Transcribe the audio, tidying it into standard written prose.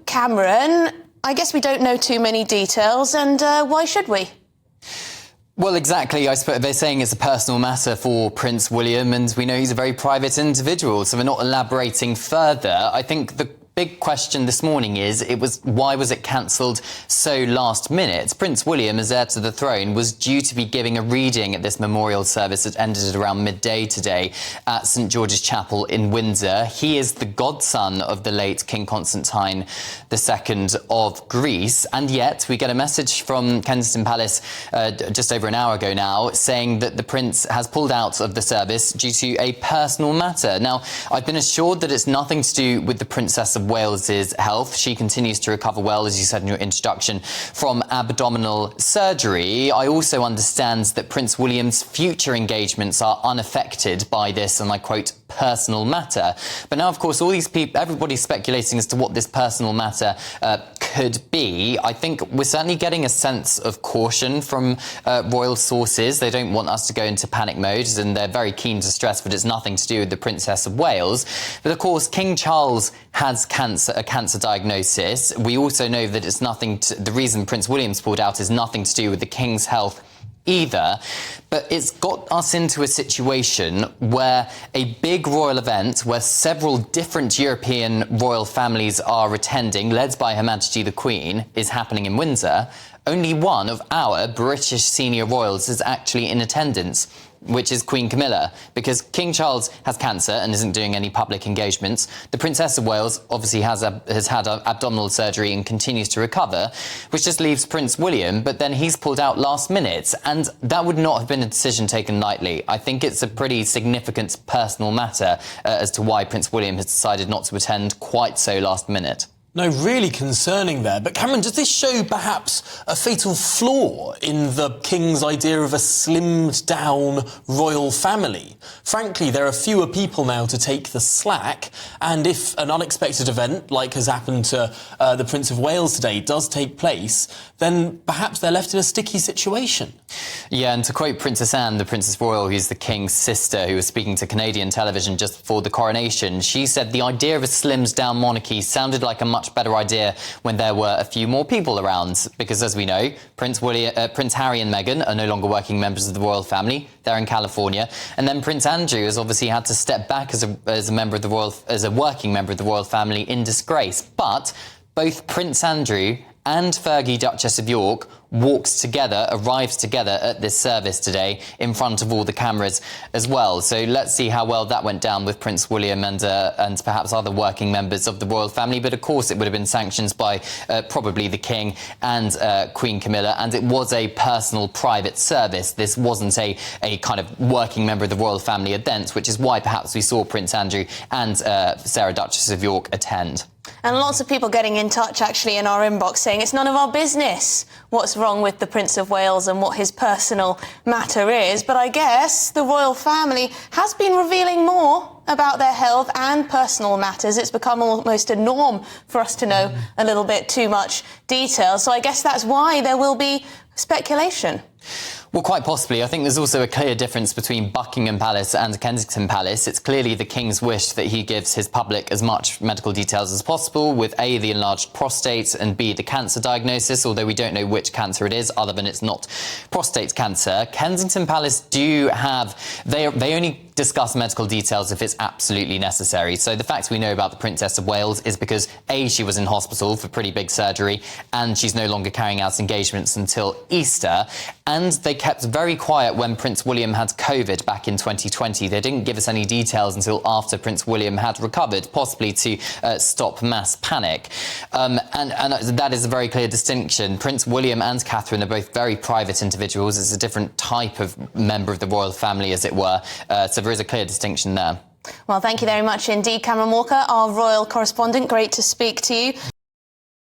Cameron, I guess we don't know too many details, and why should we? Well, exactly. I suppose they're saying it's a personal matter for Prince William, and we know he's a very private individual, so we're not elaborating further. I think the big question this morning is, why was it cancelled so last minute? Prince William, as heir to the throne, was due to be giving a reading at this memorial service that ended at around midday today at St George's Chapel in Windsor. He is the godson of the late King Constantine II of Greece, and yet we get a message from Kensington Palace just over an hour ago now saying that the Prince has pulled out of the service due to a personal matter. Now, I've been assured that it's nothing to do with the Princess of Wales's health. She continues to recover well, as you said in your introduction, from abdominal surgery. I also understand that Prince William's future engagements are unaffected by this, and I quote, personal matter. But now, of course, all these people, everybody's speculating as to what this personal matter could be. I think we're certainly getting a sense of caution from royal sources. They don't want us to go into panic mode, and they're very keen to stress that it's nothing to do with the Princess of Wales. But of course, King Charles has a cancer diagnosis. We also know that it's nothing the reason Prince William's pulled out is nothing to do with the King's health either. But it's got us into a situation where a big royal event where several different European royal families are attending, led by Her Majesty the Queen, is happening in Windsor. Only one of our British senior royals is actually in attendance, which is Queen Camilla, because King Charles has cancer and isn't doing any public engagements. The Princess of Wales obviously has had abdominal surgery and continues to recover, which just leaves Prince William, but then he's pulled out last minute, and that would not have been a decision taken lightly. I think it's a pretty significant personal matter as to why Prince William has decided not to attend quite so last minute. No, really concerning there. But Cameron, does this show perhaps a fatal flaw in the King's idea of a slimmed-down royal family? Frankly, there are fewer people now to take the slack, and if an unexpected event, like has happened to the Prince of Wales today, does take place, then perhaps they're left in a sticky situation. Yeah, and to quote Princess Anne, the Princess Royal, who's the King's sister, who was speaking to Canadian television just before the coronation, she said the idea of a slimmed-down monarchy sounded like a much better idea when there were a few more people around, because as we know, Prince Harry and Meghan are no longer working members of the royal family. They're in California, and then Prince Andrew has obviously had to step back as a working member of the royal family in disgrace. But both Prince Andrew and Fergie, Duchess of York, arrived together at this service today in front of all the cameras as well. So let's see how well that went down with Prince William and perhaps other working members of the royal family. But of course, it would have been sanctioned by probably the King and Queen Camilla, and it was a personal, private service. This wasn't a kind of working member of the royal family event, which is why perhaps we saw Prince Andrew and Sarah, Duchess of York, attend. And lots of people getting in touch, actually, in our inbox saying it's none of our business what's wrong with the Prince of Wales and what his personal matter is. But I guess the royal family has been revealing more about their health and personal matters. It's become almost a norm for us to know a little bit too much detail. So I guess that's why there will be speculation. Well, quite possibly. I think there's also a clear difference between Buckingham Palace and Kensington Palace. It's clearly the King's wish that he gives his public as much medical details as possible, with A, the enlarged prostate, and B, the cancer diagnosis, although we don't know which cancer it is, other than it's not prostate cancer. Kensington Palace do have... They only discuss medical details if it's absolutely necessary. So the fact we know about the Princess of Wales is because A, she was in hospital for pretty big surgery, and she's no longer carrying out engagements until Easter. And they kept very quiet when Prince William had COVID back in 2020. They didn't give us any details until after Prince William had recovered, possibly to stop mass panic. And that is a very clear distinction. Prince William and Catherine are both very private individuals. It's a different type of member of the royal family, as it were. So there is a clear distinction there. Well, thank you very much indeed, Cameron Walker, our royal correspondent. Great to speak to you.